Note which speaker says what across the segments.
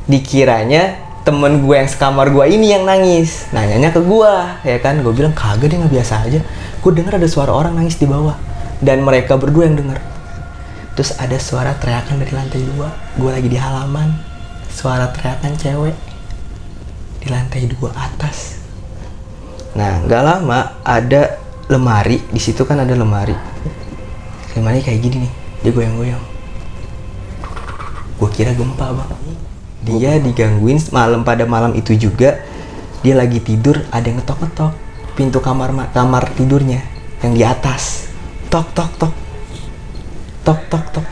Speaker 1: dikiranya temen gue yang sekamar gue ini yang nangis, nanyanya ke gue, ya kan? Gue bilang kagak, dia nggak biasa aja. Gue dengar ada suara orang nangis di bawah, dan mereka berdua yang dengar. Terus ada suara teriakan dari lantai 2. Gue lagi di halaman, suara teriakan cewek di lantai 2 atas. Nah, nggak lama ada lemari di situ kan, ada lemari kayak gini nih, dia goyang-goyang. Gue kira gempa, bang. Dia digangguin pada malam itu juga. Dia lagi tidur, ada yang ngetok-ngetok pintu kamar tidurnya yang di atas. Tok tok tok. Tok tok tok.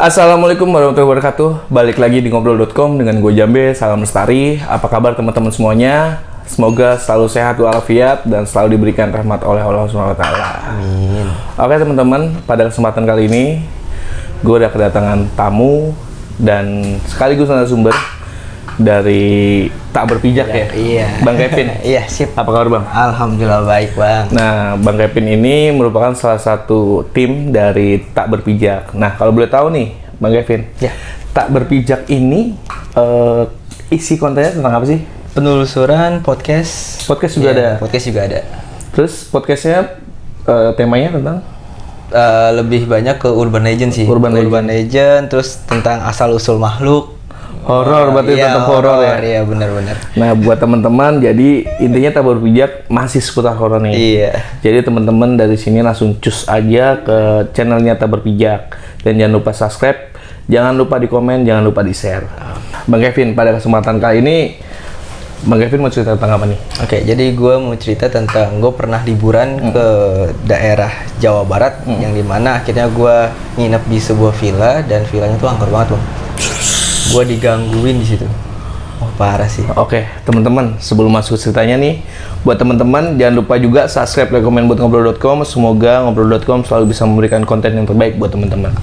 Speaker 2: Assalamualaikum warahmatullahi wabarakatuh. Balik lagi di ngobrol.com dengan gue Jambe. Salam lestari. Apa kabar teman-teman semuanya? Semoga selalu sehat walafiat dan selalu diberikan rahmat oleh Allah SWT.
Speaker 1: Amin.
Speaker 2: Oke teman-teman, pada kesempatan kali ini gue udah kedatangan tamu dan sekaligus narasumber dari Tak Berpijak ya?
Speaker 1: Iya.
Speaker 2: Bang Kevin.
Speaker 1: Iya, sip.
Speaker 2: Apa kabar Bang?
Speaker 1: Alhamdulillah baik, Bang.
Speaker 2: Nah, Bang Kevin ini merupakan salah satu tim dari Tak Berpijak. Nah, kalau boleh tahu nih, Bang Kevin,
Speaker 1: Ya.
Speaker 2: Tak Berpijak ini isi kontennya tentang apa sih?
Speaker 1: Penelusuran podcast.
Speaker 2: Podcast juga ada?
Speaker 1: Podcast juga ada.
Speaker 2: Terus podcastnya temanya tentang?
Speaker 1: Lebih banyak ke urban legend sih.
Speaker 2: Urban
Speaker 1: legend, terus tentang asal-usul makhluk.
Speaker 2: Horor, berarti
Speaker 1: Iya,
Speaker 2: tetap horor ya?
Speaker 1: Iya, benar-benar.
Speaker 2: Nah, buat teman-teman, jadi intinya Tak Berpijak masih seputar horor nih.
Speaker 1: Iya.
Speaker 2: Jadi teman-teman dari sini langsung cus aja ke channelnya Tak Berpijak. Dan jangan lupa subscribe, jangan lupa di komen, jangan lupa di share. Bang Kevin, pada kesempatan kali ini, Bang Kevin mau cerita tentang apa nih?
Speaker 1: Oke, jadi gue mau cerita tentang gue pernah liburan ke daerah Jawa Barat, yang dimana akhirnya gue nginep di sebuah villa, dan villanya tuh angker banget loh. Gue digangguin di situ. Oh, parah sih.
Speaker 2: Oke, teman-teman, sebelum masuk ceritanya nih, buat teman-teman jangan lupa juga subscribe, like, komen buat ngobrol.com. Semoga ngobrol.com selalu bisa memberikan konten yang terbaik buat teman-teman.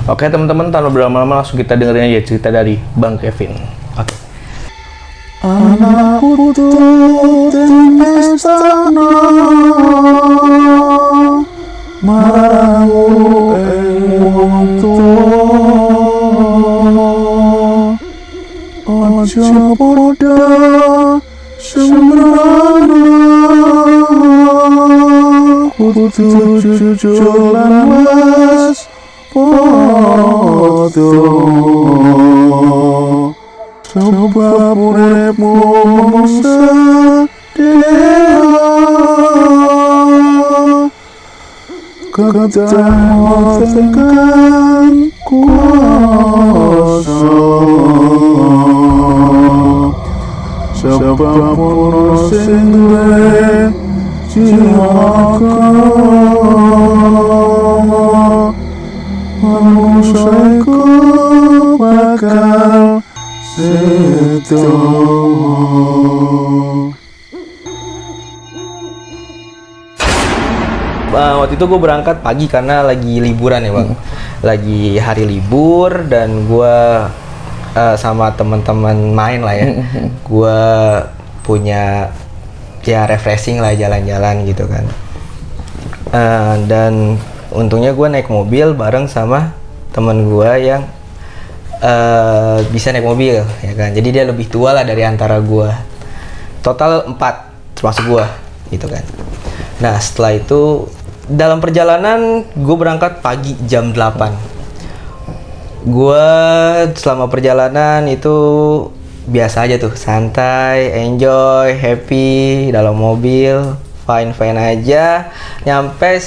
Speaker 2: Oke, teman-teman, tanpa berlama-lama langsung kita dengerin aja cerita dari Bang Kevin.
Speaker 1: Oke.
Speaker 3: Anak utuh dan pestana marang wong tuwa aja padha sembrana kudu jujur lan was padha. Sebab uripmu sedih ketekan kuasa. Sebab ono sing duwe cilaka manusia iku bakal
Speaker 1: Waktu itu gue berangkat pagi karena lagi liburan ya, Bang. Lagi hari libur, dan gue sama teman-teman main lah ya. Gue punya ya refreshing lah, jalan-jalan gitu kan. Dan untungnya gue naik mobil bareng sama teman gue yang bisa naik mobil, ya kan. Jadi dia lebih tua lah dari antara gue. Total 4 termasuk gue, gitu kan. Nah, setelah itu dalam perjalanan gue berangkat pagi jam 8. Gue selama perjalanan itu biasa aja tuh, santai, enjoy, happy dalam mobil, fine aja. Nyampe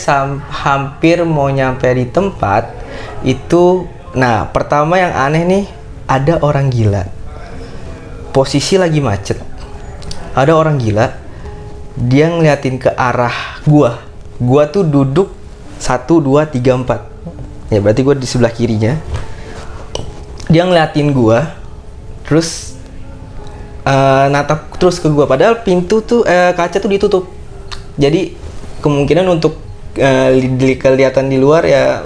Speaker 1: hampir mau nyampe di tempat itu. Nah, pertama yang aneh nih, ada orang gila. Posisi lagi macet. Ada orang gila. Dia ngeliatin ke arah gua. Gua tuh duduk 1, 2, 3, 4. Ya, berarti gua di sebelah kirinya. Dia ngeliatin gua, terus natap terus ke gua. Padahal pintu tuh, kaca tuh ditutup. Jadi kemungkinan untuk kelihatan di luar ya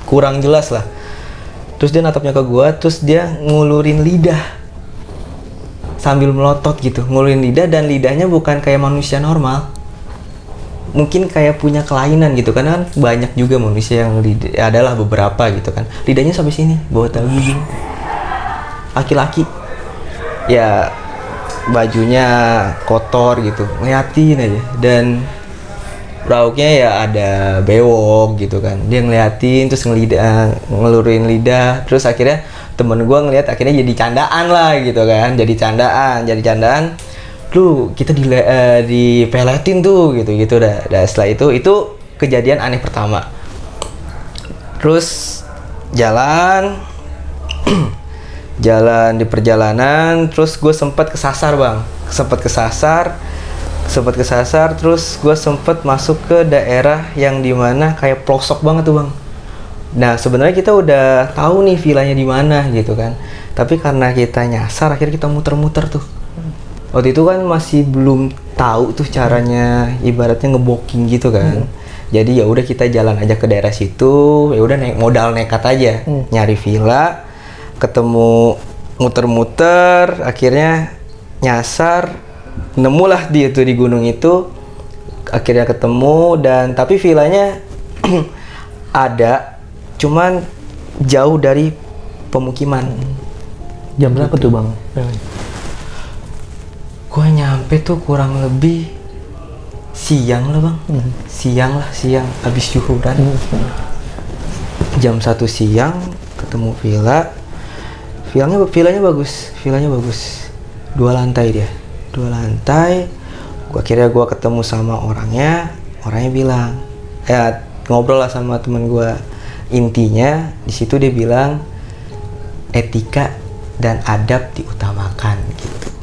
Speaker 1: kurang jelas lah. Terus dia natapnya ke gua, terus dia ngulurin lidah sambil melotot gitu, ngulurin lidah, dan lidahnya bukan kayak manusia normal. Mungkin kayak punya kelainan gitu, karena kan banyak juga manusia yang adalah beberapa gitu kan. Lidahnya sampai sini, bawa tahu gini. Laki-laki. ya bajunya kotor gitu, ngeliatin aja. Dan rauknya ya ada bewok gitu kan, dia ngeliatin terus ngeluruin lidah. Terus akhirnya temen gue ngeliat, akhirnya jadi candaan lah gitu kan, jadi candaan lu kita dipeletin tuh gitu dah. Setelah itu kejadian aneh pertama. Terus jalan di perjalanan, terus gue sempat kesasar bang, terus gue sempet masuk ke daerah yang dimana kayak pelosok banget tuh bang. Nah sebenarnya kita udah tahu nih villanya di mana gitu kan, tapi karena kita nyasar akhirnya kita muter-muter tuh. Waktu itu kan masih belum tahu tuh caranya, ibaratnya ngebooking gitu kan. Jadi ya udah kita jalan aja ke daerah situ, ya udah modal nekat aja, nyari villa, ketemu, muter-muter, akhirnya nyasar, nemulah dia tuh di gunung itu, akhirnya ketemu. Dan tapi villanya ada, cuman jauh dari pemukiman.
Speaker 2: Jam berapa tuh bang?
Speaker 1: Gua nyampe tuh kurang lebih siang lah bang, siang habis zuhuran. Jam 1 siang ketemu villanya bagus, 2 lantai dia, 2 lantai. Akhirnya gua ketemu sama orangnya bilang, ya ngobrol lah sama temen gua. Intinya di situ dia bilang etika dan adab diutamakan gitu.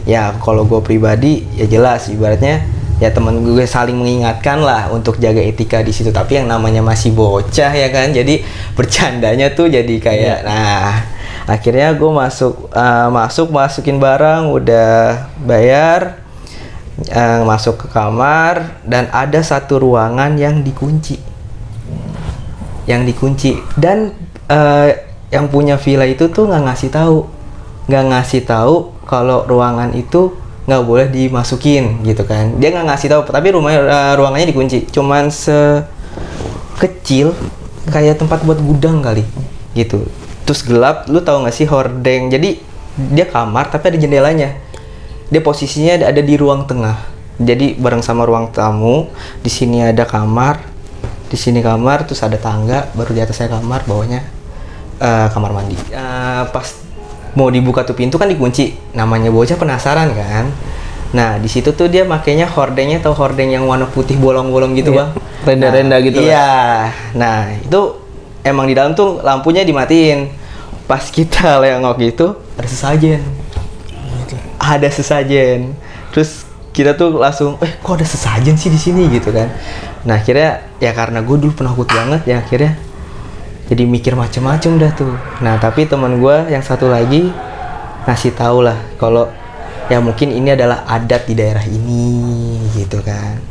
Speaker 1: Ya kalau gue pribadi ya jelas, ibaratnya ya teman gue saling mengingatkan lah untuk jaga etika di situ. Tapi yang namanya masih bocah ya kan, jadi bercandanya tuh jadi kayak nah akhirnya gue masukin barang, udah bayar, masuk ke kamar. Dan ada satu ruangan yang dikunci, dan yang punya villa itu tuh nggak ngasih tahu kalau ruangan itu nggak boleh dimasukin gitu kan. Dia nggak ngasih tahu, tapi ruangannya dikunci, cuman sekecil kayak tempat buat gudang kali gitu. Terus gelap, lu tahu nggak sih hordeng. Jadi dia kamar tapi ada jendelanya, dia posisinya ada di ruang tengah, jadi bareng sama ruang tamu. Di sini ada kamar, terus ada tangga, baru di atasnya kamar, bawahnya kamar mandi. Pas mau dibuka tuh pintu kan dikunci, namanya bocah penasaran kan. Nah di situ tuh dia makainya hordengnya, tahu hordeng yang warna putih bolong-bolong gitu bang,
Speaker 2: renda-renda gitu.
Speaker 1: Iya, nah itu emang di dalam tuh lampunya dimatiin. Pas kita lengok gitu ada sesajen. Terus kita tuh langsung kok ada sesajen sih di sini gitu kan. Nah akhirnya ya karena gue dulu penakut banget ya, akhirnya jadi mikir macem-macem dah tuh. Nah tapi teman gue yang satu lagi ngasih tahu lah kalau ya mungkin ini adalah adat di daerah ini gitu kan.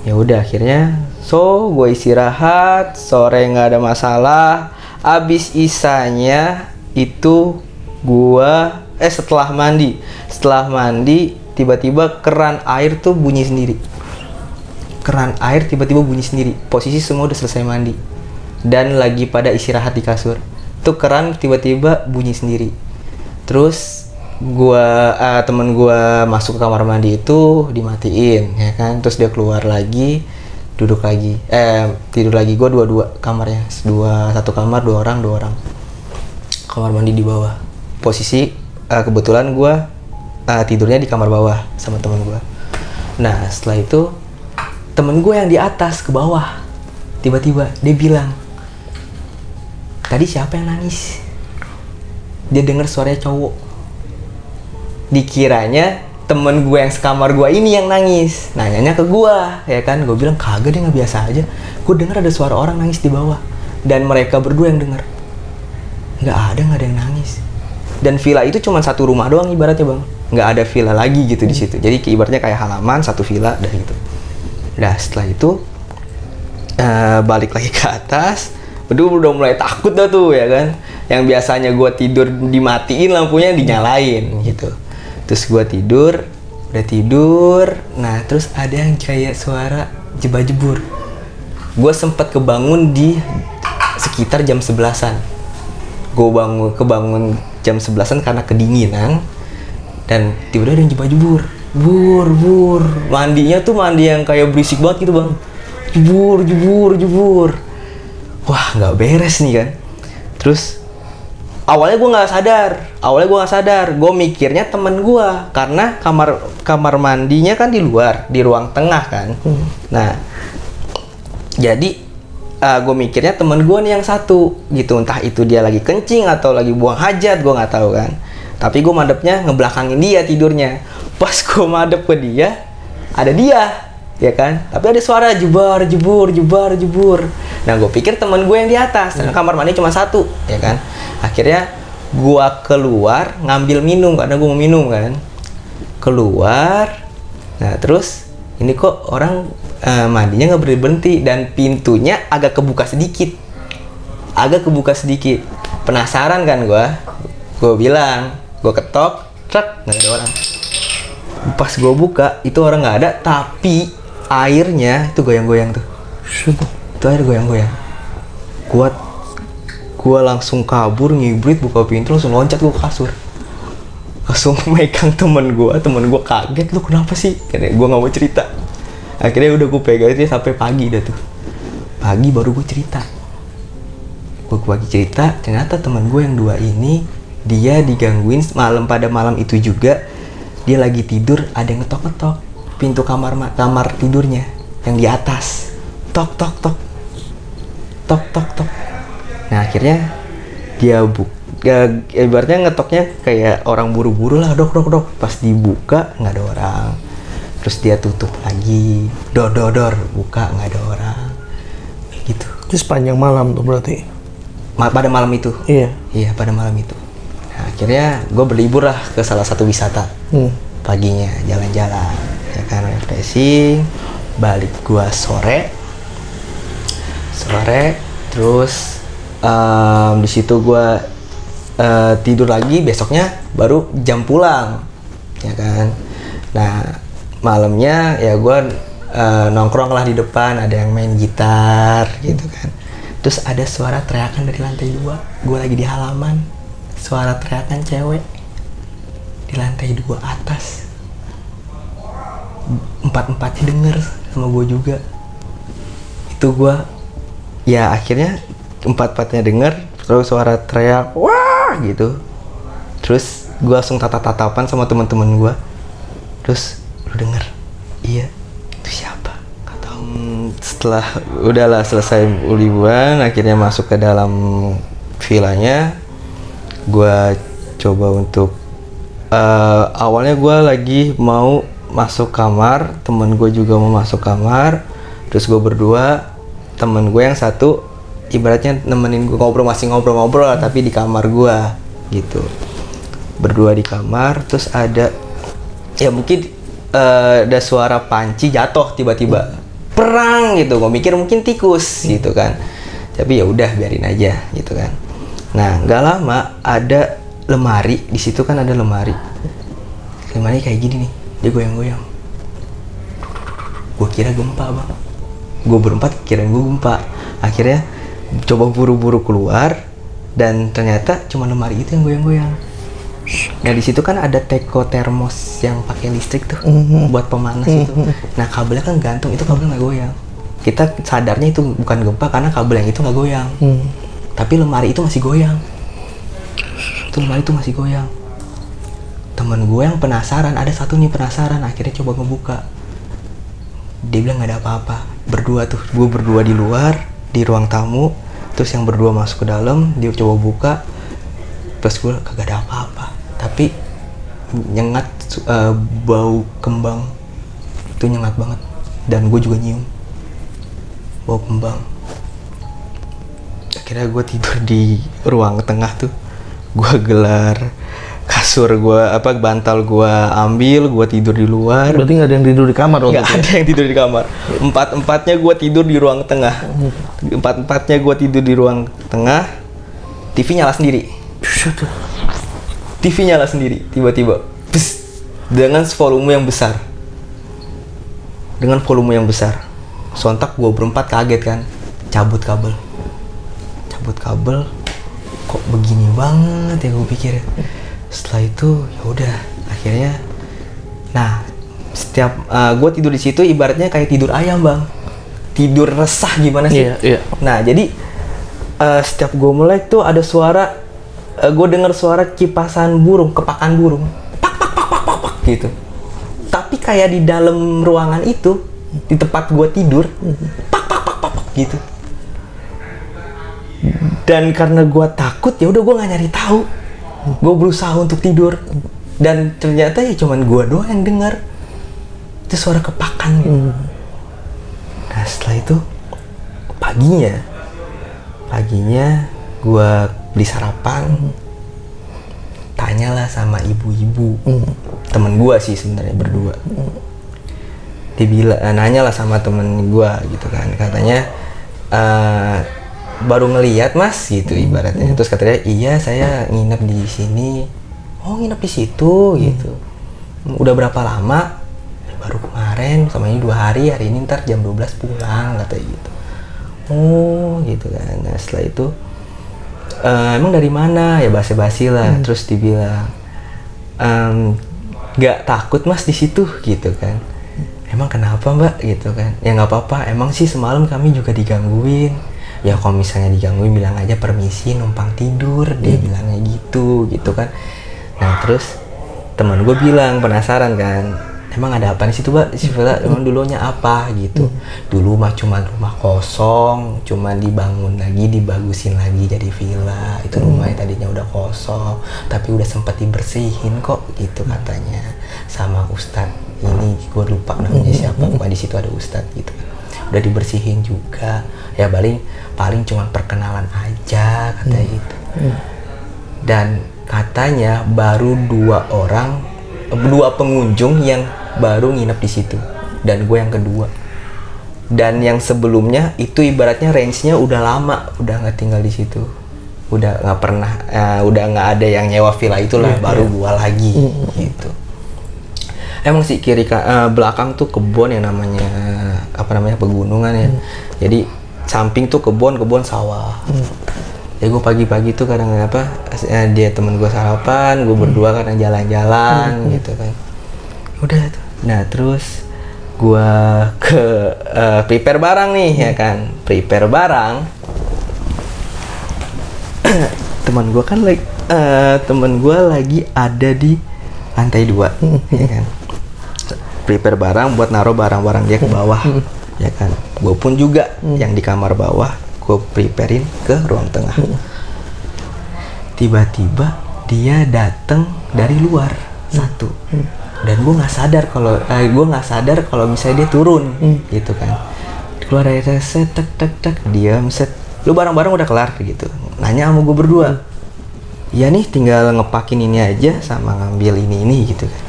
Speaker 1: Ya udah akhirnya gue istirahat, sore nggak ada masalah. Abis isanya itu gue setelah mandi tiba-tiba keran air bunyi sendiri. Posisi semua udah selesai mandi dan lagi pada istirahat di kasur, tuh keran tiba-tiba bunyi sendiri. Terus temen gua masuk ke kamar mandi itu dimatiin ya kan. Terus dia keluar lagi, tidur lagi. Gua dua kamarnya, satu kamar 2 orang. Kamar mandi di bawah. Posisi kebetulan gua tidurnya di kamar bawah sama temen gua. Nah setelah itu temen gua yang di atas ke bawah, tiba-tiba dia bilang, tadi siapa yang nangis? Dia denger suaranya cowok. Dikiranya temen gue yang sekamar gue ini yang nangis. Nanyanya ke gue, ya kan? Gue bilang kagak, dia nggak biasa aja. Gue denger ada suara orang nangis di bawah. Dan mereka berdua yang denger. Nggak ada yang nangis. Dan villa itu cuma satu rumah doang ibaratnya bang. Nggak ada villa lagi gitu di situ. Jadi ibaratnya kayak halaman satu villa dan gitu. Nah setelah itu balik lagi ke atas. Udah mulai takut dah tuh ya kan. Yang biasanya gue tidur dimatiin lampunya dinyalain gitu. Terus gue udah tidur. Nah terus ada yang kayak suara jebur. Gue sempet kebangun di sekitar jam 11-an. Gue kebangun jam 11-an karena kedinginan, dan tiba-tiba ada yang jebur, mandinya tuh mandi yang kayak berisik banget gitu bang, jebur, wah nggak beres nih kan. Terus awalnya gue nggak sadar, gue mikirnya temen gue, karena kamar mandinya kan di luar, di ruang tengah kan. Nah, jadi gue mikirnya temen gue nih yang satu gitu, entah itu dia lagi kencing atau lagi buang hajat, gue nggak tahu kan. Tapi gue madepnya ngebelakangin dia tidurnya. Pas gue madep ke dia, ada dia, ya kan. Tapi ada suara jebur. Nah, gue pikir temen gue yang di atas, karena kamar mandi cuma satu, ya kan. Akhirnya gue keluar ngambil minum, karena gue mau minum kan. Keluar, nah terus ini kok orang mandinya nggak berhenti, dan pintunya agak kebuka sedikit. Penasaran kan gue bilang, gue ketok, nggak ada orang. Pas gue buka, itu orang nggak ada, tapi airnya itu goyang-goyang tuh. Itu air goyang-goyang. Gue langsung kabur, ngibrit, buka pintu, langsung loncat gue ke kasur. Langsung megang temen gue kaget, lu kenapa sih? Karena gue nggak mau cerita. Akhirnya udah gue pegang dia sampai pagi dah tuh. Pagi baru gue cerita. Ternyata temen gue yang dua ini, dia digangguin pada malam itu juga. Dia lagi tidur, ada yang ngetok-ngetok pintu kamar tidurnya yang di atas. Tok. Nah, akhirnya dia ibaratnya ngetoknya kayak orang buru-buru lah, dok. Pas dibuka nggak ada orang. Terus dia tutup lagi, dor, buka nggak ada orang, gitu.
Speaker 2: Itu sepanjang malam tuh berarti?
Speaker 1: Pada malam itu?
Speaker 2: Iya,
Speaker 1: pada malam itu. Nah, akhirnya gue berlibur lah ke salah satu wisata. Paginya jalan-jalan, ya kan, refreshing. Balik gue sore, terus di situ gue tidur lagi. Besoknya baru jam pulang, ya kan. Nah, malamnya ya gue nongkrong lah di depan, ada yang main gitar gitu kan. Terus ada suara teriakan dari lantai 2. Gue lagi di halaman, suara teriakan cewek di lantai 2 atas. 4-empatnya denger sama gue juga. Itu gue, ya akhirnya 4-empatnya denger, terus suara teriak wah gitu. Terus gue langsung tatap-tatapan sama teman-teman gue. Terus, lu denger? Iya. Itu siapa? Gak tahu. Setelah udahlah selesai liburan, akhirnya masuk ke dalam villanya. Gue coba untuk awalnya gue lagi mau masuk kamar, temen gue juga mau masuk kamar. Terus gue berdua, temen gue yang satu ibaratnya nemenin gue masih ngobrol lah, tapi di kamar gue gitu. Berdua di kamar, terus ada ya mungkin ada suara panci jatuh tiba-tiba, perang gitu. Gue mikir mungkin tikus gitu kan, tapi ya udah biarin aja gitu kan. Nah, nggak lama ada lemari di situ kan, ada lemari kayak gini nih, dia goyang-goyang. Gue kira gempa bang, gue berempat kirain gue gempa. Akhirnya coba buru-buru keluar, dan ternyata cuma lemari itu yang goyang-goyang. Nah, di situ kan ada teko termos yang pakai listrik tuh, buat pemanas itu. Nah, kabelnya kan gantung, itu kabel nggak goyang. Kita sadarnya itu bukan gempa karena kabel yang itu nggak goyang. Tapi lemari itu masih goyang. Temen gue yang penasaran, ada satu nih penasaran, akhirnya coba ngebuka. Dia bilang nggak ada apa-apa. Gue berdua di luar, di ruang tamu. Terus yang berdua masuk ke dalam, dia coba buka. Terus gue kagak ada apa-apa, tapi nyengat, bau kembang itu nyengat banget, dan gue juga nyium bau kembang. Akhirnya gue tidur di ruang tengah tuh. Gue gelar kasur gue, bantal gue ambil, gue tidur di luar.
Speaker 2: Berarti nggak ada yang tidur di kamar waktu
Speaker 1: itu? Nggak ada yang tidur di kamar. Empat-empatnya gue tidur di ruang tengah. TV nyala sendiri. Tiba-tiba dengan volume yang besar. Sontak gue berempat kaget kan. Cabut kabel. kok begini banget ya, gue pikir. Setelah itu ya udah akhirnya, nah setiap gue tidur di situ ibaratnya kayak tidur ayam bang, tidur resah gimana sih.
Speaker 2: Iya.
Speaker 1: Nah jadi setiap gue melek tuh ada suara, gue dengar suara kipasan burung, kepakan burung, pak pak pak pak pak pak gitu. Tapi kayak di dalam ruangan itu, di tempat gue tidur, pak pak pak pak pak gitu. Dan karena gue takut ya udah gue nggak nyari tahu, gue berusaha untuk tidur. Dan ternyata ya cuman gue doang yang dengar itu suara kepakan gitu. Nah setelah itu paginya gue beli sarapan, tanyalah sama ibu-ibu, temen gue sih sebenarnya berdua. Dia bilang, nanyalah sama temen gue gitu kan, katanya baru ngelihat mas gitu ibaratnya. Terus katanya iya saya nginep di sini. Oh nginep di situ gitu. Udah berapa lama? Baru kemarin, sama ini 2 hari, hari ini ntar jam 12 pulang katanya gitu. Oh gitu kan. Nah setelah itu emang dari mana? Ya basa-basi lah. Terus dibilang nggak takut mas di situ gitu kan. Emang kenapa mbak gitu kan? Ya nggak apa-apa. Emang sih semalam kami juga digangguin. Ya kalau misalnya digangguin bilang aja permisi numpang tidur. Dia bilangnya gitu kan. Nah terus teman gue bilang penasaran kan. Emang ada apa di situ mbak? Si villa emang dulunya apa gitu? Dulu mah cuma rumah kosong, cuma dibangun lagi, dibagusin lagi jadi villa. Itu rumahnya tadinya udah kosong, tapi udah sempet dibersihin kok gitu katanya. Sama ustadz ini, gue lupa namanya siapa. Pokoknya di situ ada ustadz gitu. Udah dibersihin juga. Ya paling cuma perkenalan aja katanya gitu. Dan katanya baru 2 pengunjung yang baru nginep di situ, dan gue yang kedua. Dan yang sebelumnya itu ibaratnya range-nya udah lama, udah nggak tinggal di situ, udah nggak pernah, udah nggak ada yang nyewa villa itulah, baru gue lagi gitu. Emang sih belakang tuh kebun yang namanya pegunungan ya. Jadi samping tuh kebun sawah. Ya gue pagi-pagi tuh kadang dia temen gue sarapan, gue berdua kadang jalan-jalan gitu kan. Udah tuh. Nah terus gue prepare barang nih ya kan. Prepare barang. Temen gue lagi ada di lantai 2 ya kan. Prepare barang buat naruh barang-barang dia ke bawah ya kan. Gue pun juga yang di kamar bawah gue preparein ke ruang tengah. Tiba-tiba dia datang dari luar satu, dan gue nggak sadar kalau misalnya dia turun gitu kan. Keluar dari set tek diam set, lu barang-barang udah kelar gitu. Nanya sama gue berdua, iya nih tinggal ngepakin ini aja sama ngambil ini gitu kan.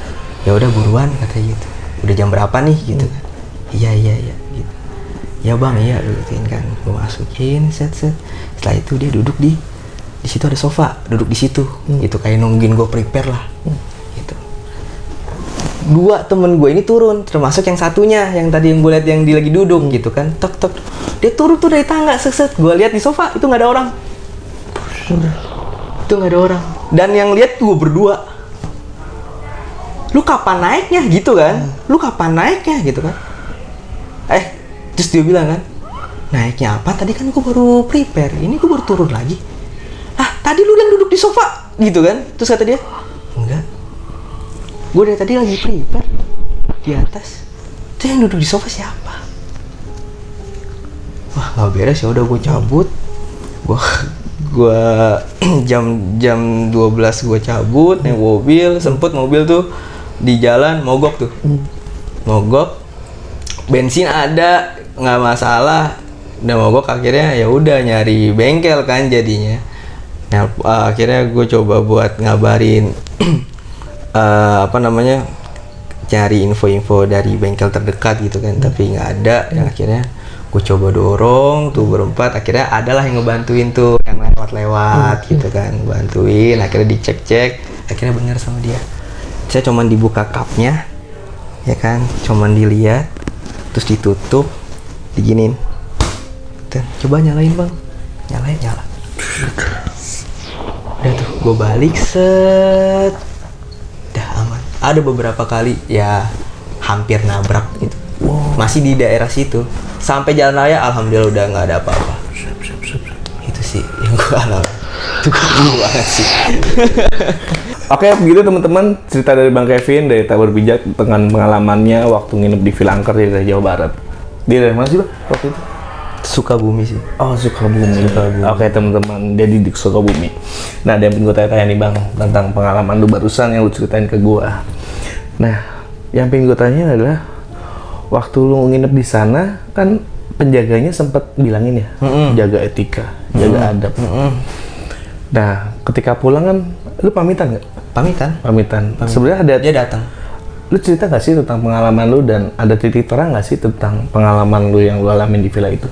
Speaker 1: Ya udah buruan katanya gitu. Udah jam berapa nih gitu kan. Iya gitu. Ya bang iya gituin kan. Gue masukin set. Setelah itu dia duduk di situ ada sofa, duduk di situ gitu kayak nungguin gue prepare lah gitu. 2 temen gue ini turun, termasuk yang satunya yang tadi yang gue lihat yang dia lagi duduk gitu kan. Tok dia turun tuh dari tangga, set. Gue lihat di sofa itu nggak ada orang. Itu nggak ada orang. Dan yang lihat gue berdua. Lu kapan naiknya gitu kan? Gitu kan? Terus dia bilang kan, naiknya apa? Tadi kan gue baru prepare, ini gue baru turun lagi. Tadi lu yang duduk di sofa gitu kan? Terus kata dia, enggak, gue dari tadi lagi prepare di atas. Itu yang duduk di sofa siapa? Wah nggak beres ya, udah gue cabut. Gue jam 12 gue cabut naik mobil. Sempet mobil tuh di jalan mogok tuh. Mogok, bensin ada nggak masalah. Udah mogok akhirnya ya udah nyari bengkel kan jadinya. Nah, akhirnya gue coba buat ngabarin cari info-info dari bengkel terdekat gitu kan, tapi nggak ada. Yang akhirnya gue coba dorong tuh berempat, akhirnya adalah yang ngebantuin tuh yang lewat gitu kan, bantuin. Akhirnya dicek, akhirnya bener sama dia. Saya cuman dibuka kapnya ya kan, cuman dilihat terus ditutup, diginin. Tuh, coba nyalain bang, nyala. Udah tuh gue balik set, dah aman. Ada beberapa kali ya hampir nabrak gitu. Masih di daerah situ. Sampai jalan raya alhamdulillah udah nggak ada apa-apa. Itu sih yang gue alami. Itu gue banget sih.
Speaker 2: Oke, begitu teman-teman cerita dari Bang Kevin dari Tak Berpijak dengan pengalamannya waktu nginep di Villa Angker di daerah Jawa Barat. Dia dari mana sih Bang waktu itu?
Speaker 1: Sukabumi sih.
Speaker 2: Oh, Sukabumi. Oke teman-teman, dia di Sukabumi. Nah, ada yang pengen gue tanya nih Bang tentang pengalaman lu barusan yang lu ceritain ke gue. Nah, yang pengen gue tanya adalah waktu lu nginep di sana kan penjaganya sempat bilangin ya, jaga etika, jaga adab. Nah, ketika pulang kan lu pamitan nggak? Pamitan. Sebenarnya ada
Speaker 1: Dia datang.
Speaker 2: lu cerita nggak sih tentang pengalaman lu dan ada titik terang nggak sih tentang pengalaman lu yang lu alamin di villa itu?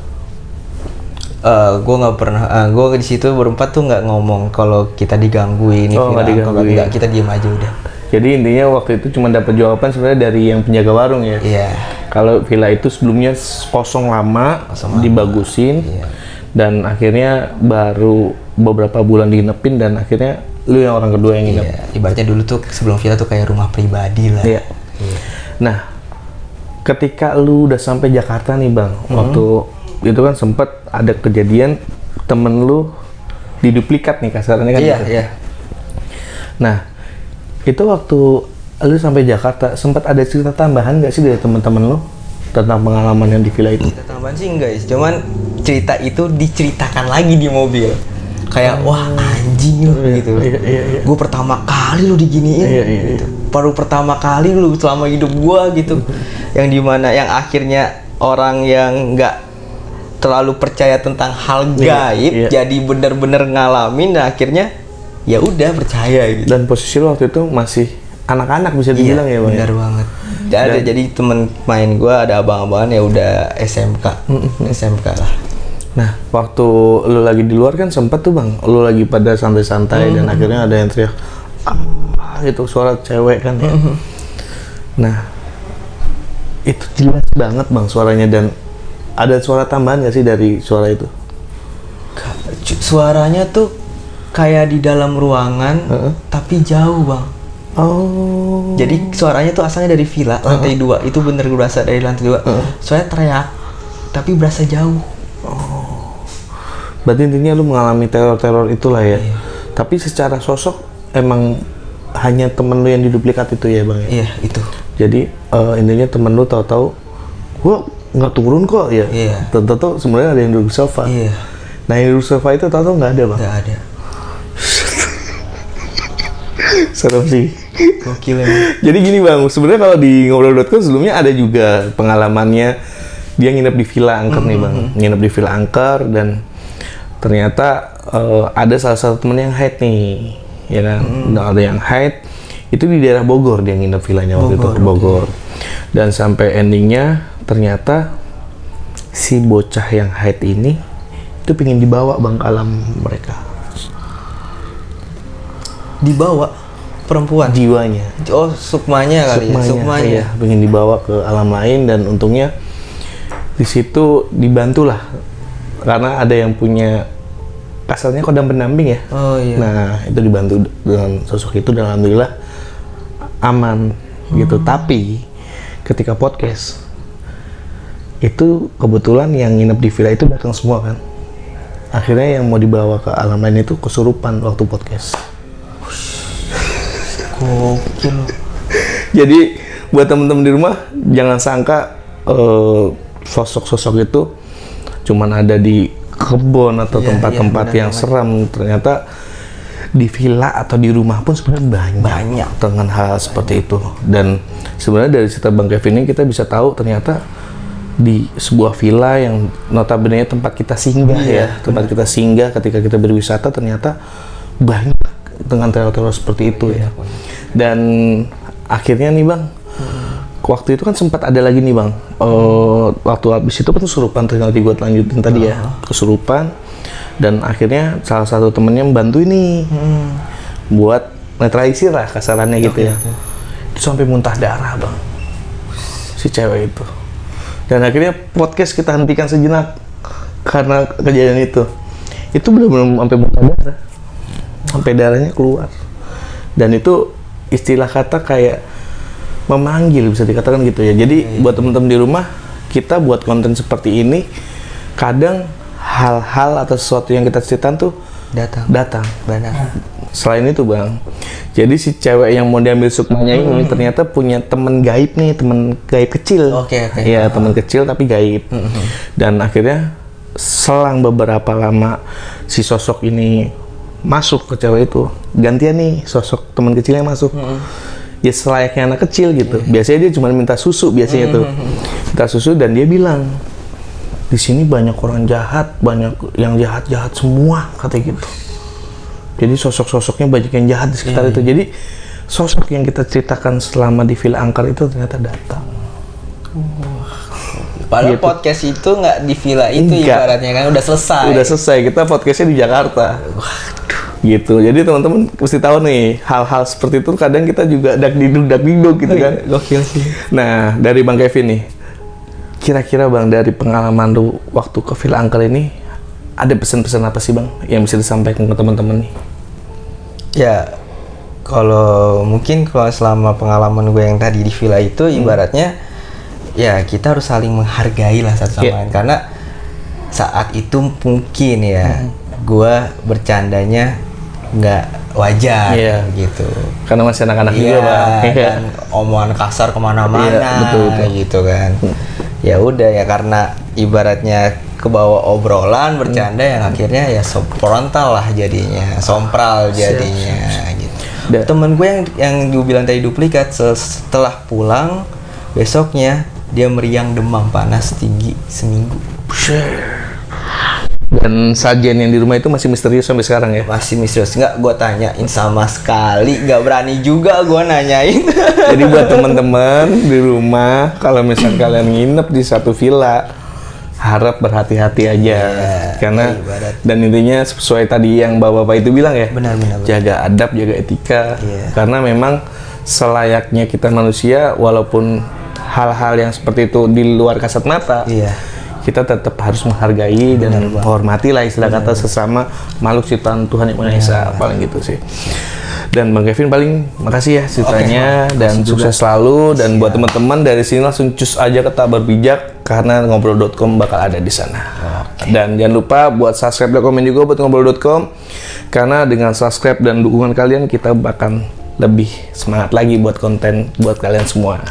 Speaker 1: Gue nggak pernah. Gue di situ berempat tuh nggak ngomong kalau kita digangguin.
Speaker 2: Oh, nggak digangguin.
Speaker 1: Kalau nggak kita diem aja udah.
Speaker 2: Jadi intinya waktu itu cuma dapat jawaban sebenarnya dari yang penjaga warung ya.
Speaker 1: Iya.
Speaker 2: Kalau villa itu sebelumnya kosong lama, dibagusin, dan akhirnya baru beberapa bulan diinepin dan akhirnya lu yang orang kedua yang nginep.
Speaker 1: Iya. Ibaratnya dulu tuh sebelum villa tuh kayak rumah pribadi lah.
Speaker 2: Iya. Nah, ketika lu udah sampai Jakarta nih Bang, waktu itu kan sempet ada kejadian temen lu diduplikat nih kasarnya kan.
Speaker 1: Iya,
Speaker 2: gitu.
Speaker 1: iya.
Speaker 2: Nah, itu waktu lu sampai Jakarta sempat ada cerita tambahan nggak sih dari teman-teman lu tentang pengalaman yang di villa itu?
Speaker 1: Cerita tambahan sih enggak sih, cuman cerita itu diceritakan lagi di mobil. Kayak wah anjing lu gitu.
Speaker 2: Iya.
Speaker 1: Gue pertama kali lu diginiin.
Speaker 2: Iya.
Speaker 1: Gitu. Baru pertama kali lu selama hidup gua gitu. Yang dimana yang akhirnya orang yang nggak terlalu percaya tentang hal gaib jadi benar-benar ngalamin dan akhirnya ya udah percaya gitu.
Speaker 2: Dan posisi lu waktu itu masih anak-anak bisa dibilang ya Bang?
Speaker 1: Benar banget. Jadi temen main gua ada abang-abangan ya udah SMK lah.
Speaker 2: Nah, waktu lu lagi di luar kan sempat tuh Bang, lu lagi pada santai-santai dan akhirnya ada yang teriak gitu, suara cewek kan ya. Nah, itu jelas banget Bang suaranya dan ada suara tambahan nggak sih dari suara itu?
Speaker 1: Suaranya tuh kayak di dalam ruangan tapi jauh Bang.
Speaker 2: Oh.
Speaker 1: Jadi suaranya tuh asalnya dari villa lantai 2. Itu bener berasa dari lantai 2. Soalnya teriak tapi berasa jauh.
Speaker 2: Berarti intinya lu mengalami teror-teror itulah ya.
Speaker 1: Iya.
Speaker 2: Tapi secara sosok emang hanya temen lu yang diduplikat itu ya Bang ya?
Speaker 1: Iya, itu.
Speaker 2: Jadi intinya temen lu tahu-tahu gua nggak turun kok ya.
Speaker 1: Iya.
Speaker 2: Tentu sebenarnya ada yang duduk di sofa.
Speaker 1: Iya.
Speaker 2: Nah, yang duduk sofa itu tahu-tahu nggak ada Bang?
Speaker 1: Nggak ada.
Speaker 2: Serem sih.
Speaker 1: Gokil ya.
Speaker 2: Jadi gini Bang, sebenarnya kalau di ngobrol.com sebelumnya ada juga pengalamannya dia nginep di Villa Angker nih Bang. Nginep di Villa Angker dan ternyata ada salah satu temen yang haid nih, ya kan? Ada yang haid itu di daerah Bogor dia nginep villanya waktu itu ke Bogor. Dan sampai endingnya ternyata si bocah yang haid ini itu pengen dibawa Bang ke alam mereka.
Speaker 1: Dibawa perempuan.
Speaker 2: Jiwanya.
Speaker 1: Oh, sukmanya kali ya. Sukmanya.
Speaker 2: Iya, pengen dibawa ke alam lain dan untungnya di situ dibantulah karena ada yang punya kasarnya kodam pendamping ya.
Speaker 1: Oh iya.
Speaker 2: Nah, itu dibantu dengan sosok itu dan alhamdulillah aman gitu. Tapi ketika podcast itu kebetulan yang nginep di villa itu datang semua kan. Akhirnya yang mau dibawa ke alam lain itu kesurupan waktu podcast.
Speaker 1: Gokil.
Speaker 2: Jadi buat temen-temen di rumah jangan sangka sosok-sosok itu cuman ada di kebun atau tempat-tempat yang seram. Ternyata di villa atau di rumah pun sebenarnya banyak dengan hal seperti itu. Dan sebenarnya dari cerita Bang Kevin ini kita bisa tahu ternyata di sebuah villa yang notabene tempat kita singgah tempat kita singgah ketika kita berwisata ternyata banyak dengan teror-teror seperti itu ya. Dan akhirnya nih Bang, waktu itu kan sempat ada lagi nih Bang, waktu habis itu kan kesurupan, tinggal gue lanjutin tadi ya, kesurupan dan akhirnya salah satu temennya membantu ini buat netralisir lah kasarannya gitu ya. Itu sampai muntah darah Bang, si cewek itu. Dan akhirnya podcast kita hentikan sejenak karena kejadian itu. Itu benar-benar sampai muntah darah. sampai darahnya keluar. Dan itu istilah kata kayak memanggil, bisa dikatakan gitu ya. Jadi buat teman-teman di rumah, kita buat konten seperti ini, kadang hal-hal atau sesuatu yang kita ceritain tuh datang.
Speaker 1: Benar.
Speaker 2: Selain itu bang, jadi si cewek yang mau diambil sukmanya ini ternyata punya temen gaib nih, temen gaib kecil.
Speaker 1: Oke.
Speaker 2: Iya, temen kecil tapi gaib. Dan akhirnya selang beberapa lama si sosok ini masuk ke cewek itu, gantian nih sosok temen kecilnya masuk. Ya selayaknya anak kecil gitu. Biasanya dia cuma minta susu biasanya tuh. Minta susu dan dia bilang, di sini banyak orang jahat, banyak yang jahat-jahat semua, katanya gitu. Jadi sosok-sosoknya banyak yang jahat di sekitar itu. Jadi sosok yang kita ceritakan selama di Villa Angkar itu ternyata datang.
Speaker 1: Padahal
Speaker 2: Gitu.
Speaker 1: podcast itu nggak di villa itu
Speaker 2: Enggak.
Speaker 1: ibaratnya kan udah selesai.
Speaker 2: Udah selesai, kita podcastnya di Jakarta. Gitu. Jadi teman-teman mesti tahu nih, hal-hal seperti itu kadang kita juga dak-diduk gitu kan.
Speaker 1: Gokil sih.
Speaker 2: Nah, dari Bang Kevin nih, kira-kira Bang dari pengalaman lu waktu ke Villa Angkar ini, ada pesan-pesan apa sih Bang yang bisa disampaikan ke teman-teman nih?
Speaker 1: Ya, kalau selama pengalaman gue yang tadi di villa itu ibaratnya ya kita harus saling menghargai lah satu sama lain, karena saat itu mungkin ya gue bercandanya nggak wajar gitu.
Speaker 2: Karena masih anak-anak juga Bang.
Speaker 1: Dan omongan kasar kemana-mana
Speaker 2: Iya, betul.
Speaker 1: gitu kan. Ya udah ya, karena ibaratnya kebawa obrolan bercanda yang akhirnya ya frontal lah jadinya, sompral jadinya gitu. Temen gue yang dibilang tadi duplikat, setelah pulang besoknya dia meriang demam panas tinggi seminggu.
Speaker 2: Dan sajian yang di rumah itu masih misterius sampai sekarang ya?
Speaker 1: Masih misterius, nggak gue tanyain sama sekali, nggak berani juga gue nanyain.
Speaker 2: Jadi buat teman-teman di rumah, kalau misal kalian nginep di satu villa, harap berhati-hati aja. Karena dan intinya sesuai tadi yang bapak-bapak itu bilang ya,
Speaker 1: Benar.
Speaker 2: jaga adab, jaga etika. Karena memang selayaknya kita manusia, walaupun hal-hal yang seperti itu di luar kasat mata, kita tetap harus menghargai dan menghormati lah istilah kata sesama makhluk ciptaan Tuhan Yang Maha Esa, paling gitu sih. Dan Bang Kevin paling makasih ya ceritanya dan sukses selalu. Dan buat teman-teman dari sini langsung cus aja ke Tabar Bijak karena ngobrol.com bakal ada di sana. Dan jangan lupa buat subscribe dan komen juga buat ngobrol.com, karena dengan subscribe dan dukungan kalian kita bakal lebih semangat lagi buat konten buat kalian semua.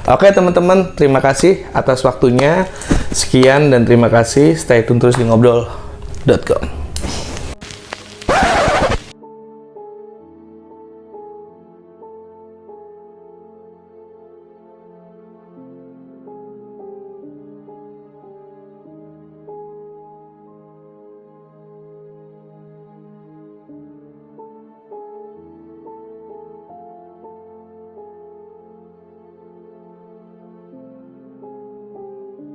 Speaker 2: Oke teman-teman, terima kasih atas waktunya. Sekian dan terima kasih. Stay tune terus di ngobrol.com.